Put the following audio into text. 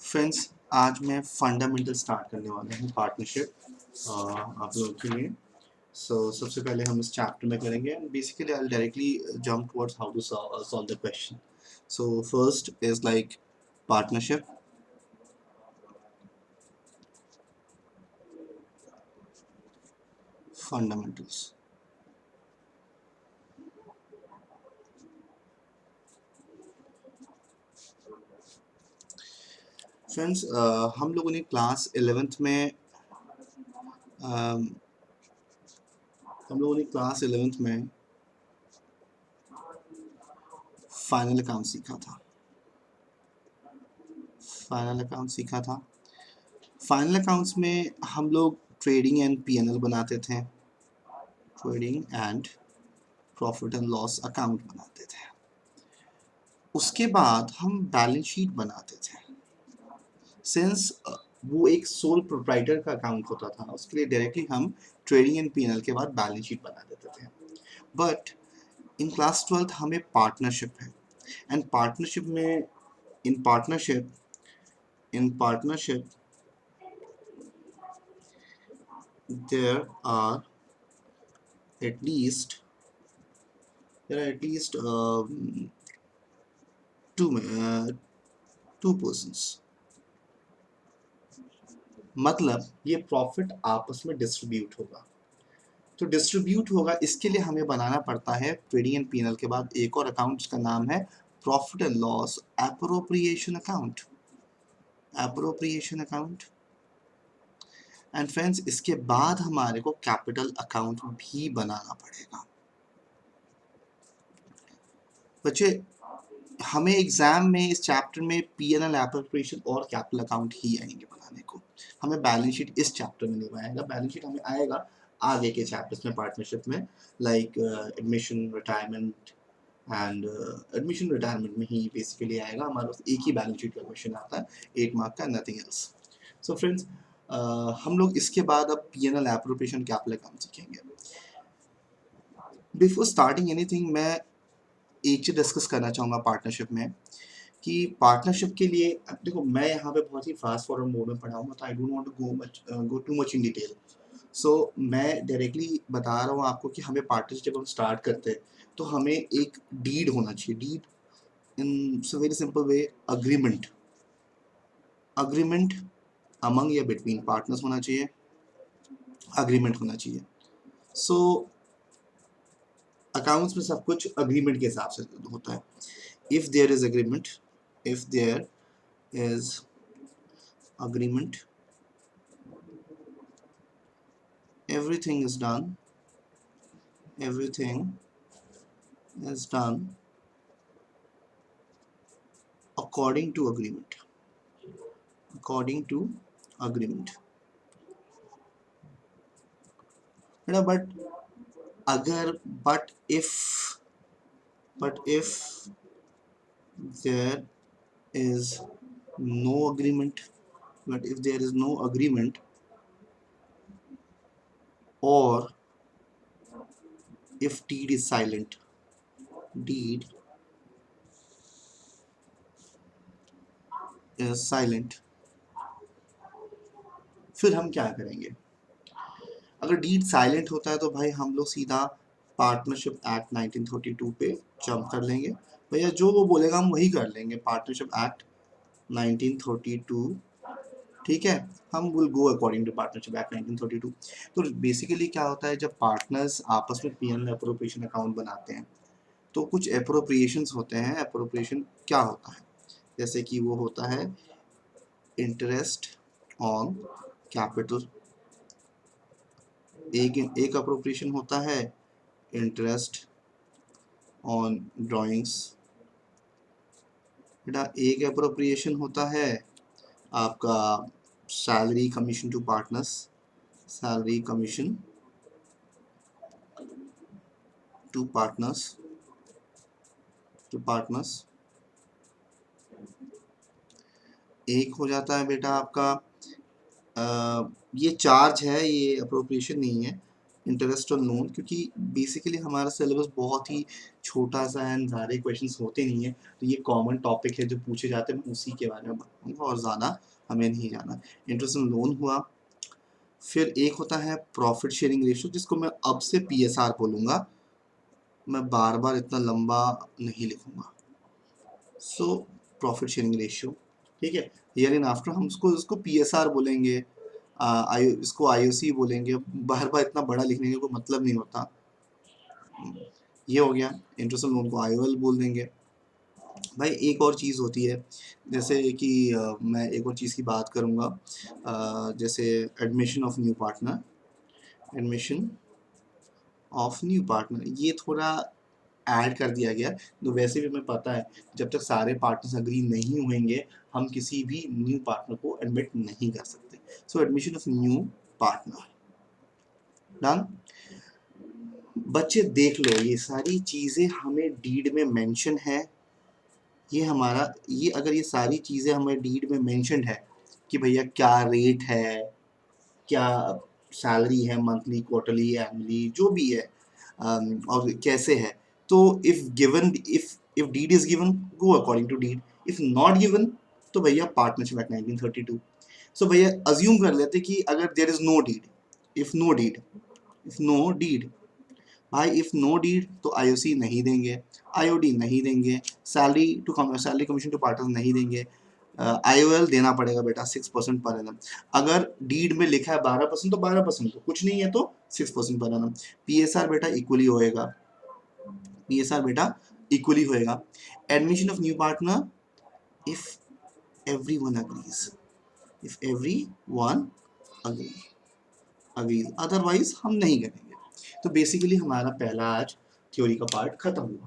Friends, आज मैं fundamental start करने वाला हूँ पार्टनरशिप आप लोगों के लिए। सबसे पहले हम इस चैप्टर में करेंगे and basically I will directly jump towards how to solve the question. So first is like partnership. Fundamentals. Friends, हम लोगों ने क्लास 11th में फाइनल अकाउंट सीखा था। फाइनल अकाउंट्स में हम लोग ट्रेडिंग एंड पीएनएल बनाते थे, trading and profit and loss account बनाते थे। उसके बाद हम बैलेंस शीट बनाते थे। सिंस वो एक सोल प्रोप्राइटर का अकाउंट होता था, उसके लिए डायरेक्टली हम ट्रेडिंग एंड पीएनएल के बाद बैलेंस शीट बना देते थे। बट इन क्लास 12th हमें पार्टनरशिप है एंड पार्टनरशिप में in partnership there are at least two persons। मतलब ये प्रॉफिट आपस में डिस्ट्रीब्यूट होगा। तो डिस्ट्रीब्यूट होगा, इसके लिए हमें बनाना पड़ता है ट्रेडिंग एंड पीएनएल के बाद एक और अकाउंट, जिसका नाम है profit and loss appropriation account. And friends, इसके बाद हमारे को कैपिटल अकाउंट भी बनाना पड़ेगा। बच्चे, हमें एग्जाम में इस चैप्टर में पीएनएल एप्रोप्रिएशन और कैपिटल अकाउंट ही आएंगे बनाने को। हमें बैलेंस शीट इस चैप्टर में नहीं आएगा, बैलेंस शीट हमें आएगा आगे के चैप्टर्स में पार्टनरशिप में, लाइक एडमिशन रिटायरमेंट में ही बेसिकली आएगा। हमारे पास एक ही बैलेंस शीट का क्वेश्चन आता है 8 मार्क का, नथिंग एल्स। सो फ्रेंड्स, हम लोग इसके बाद अब पीएनएल एप्रोप्रिएशन कैपिटल अकाउंट सीखेंगे। बिफोर स्टार्टिंग एनीथिंग, मैं एक चीज डिस्कस करना चाहूँगा पार्टनरशिप में कि पार्टनरशिप के लिए देखो, मैं यहाँ पे बहुत ही फास्ट फॉरवर्ड मोड में पढ़ाऊंगा, तो I don't want to go too much in detail. So मैं डायरेक्टली बता रहा हूँ आपको कि हमें पार्टनरशिप जब हम स्टार्ट करते हैं तो हमें एक डीड होना चाहिए। Deed in very simple way, agreement among या बिटवीन पार्टनर्स होना चाहिए, अग्रीमेंट होना चाहिए। सो अकाउंट्स में सब कुछ अग्रीमेंट के हिसाब से होता है। If there is agreement everything is done according to agreement बेटा। but if there is no agreement or if deed is silent, फिर हम क्या करेंगे? अगर डीड साइलेंट होता है तो भाई हम लोग सीधा पार्टनरशिप एक्ट 1932 पे जंप कर लेंगे। भैया जो वो बोलेगा हम वही कर लेंगे, पार्टनरशिप एक्ट 1932, ठीक है। हम will go according to partnership act 1932। तो बेसिकली क्या होता है, जब पार्टनर्स आपस में पीएनएल एप्रोप्रिएशन अकाउंट बनाते हैं तो कुछ एप्रोप्रिएशंस होते हैं। एप्रोप्रिएशन क्या होता है? जैसे कि वो होता है इंटरेस्ट ऑन कैपिटल। एक अप्रोप्रिएशन होता है इंटरेस्ट ऑन ड्राइंग्स। बेटा, एक अप्रोप्रिएशन होता है आपका सैलरी कमीशन टू पार्टनर्स, एक हो जाता है बेटा आपका ये चार्ज है, ये अप्रोप्रिएशन नहीं है। इंटरेस्ट ऑन लोन, क्योंकि बेसिकली हमारा सिलेबस बहुत ही छोटा सा है, ज़्यादा क्वेश्चंस होते नहीं है, तो ये कॉमन टॉपिक है जो पूछे जाते हैं, मैं उसी के बारे में बताऊँगा और ज़्यादा हमें नहीं जाना। इंटरेस्ट ऑन लोन हुआ, फिर एक होता है प्रॉफिट शेयरिंग रेशियो, जिसको मैं अब से PSR बोलूँगा, मैं बार बार इतना लंबा नहीं लिखूँगा। सो प्रॉफिट शेयरिंग रेशियो, ठीक है, ईयर इन आफ्टर हम उसको PSR बोलेंगे, इसको IOC बोलेंगे, बार बार इतना बड़ा लिखने का कोई मतलब नहीं होता। ये हो गया, इंटरेस्ट ऑन लोन को IOL बोल देंगे। भाई एक और चीज़ होती है, जैसे कि मैं एक और चीज़ की बात करूँगा, जैसे admission of new partner, admission of new partner, ये थोड़ा ऐड कर दिया गया, तो वैसे भी हमें पता है जब तक सारे पार्टनर्स अग्री नहीं होंगे हम किसी भी न्यू पार्टनर को एडमिट नहीं कर सकते। So admission of new partner done. बच्चे देख लो, ये सारी चीज़ें हमें डीड में मेंशन है, ये हमारा, ये अगर ये सारी चीज़ें हमें डीड में मेंशन है कि भैया क्या रेट है, क्या सैलरी है, मंथली, क्वार्टरली, एनुअली, जो भी है, और कैसे है, तो if given, if deed is given, go according to deed, if not given तो भैया पार्टनरशिप एक्ट 1932। सो भैया अज्यूम कर लेते कि अगर there is no deed, if no deed, if no deed, भाई इफ नो डीड तो IOC नहीं देंगे, IOD नहीं देंगे, सैलरी कमीशन टू पार्टनर नहीं देंगे, IOL देना पड़ेगा बेटा 6% पर एनम। अगर डीड में लिखा है 12% तो 12%, तो कुछ नहीं है तो 6% पर एनम। PSR बेटा इक्वली होएगा, PSR बेटा इक्वली होएगा। Admission of new partner if everyone agrees, if everyone agree agrees, otherwise हम नहीं करेंगे। तो बेसिकली हमारा पहला आज थ्योरी का पार्ट खत्म हुआ।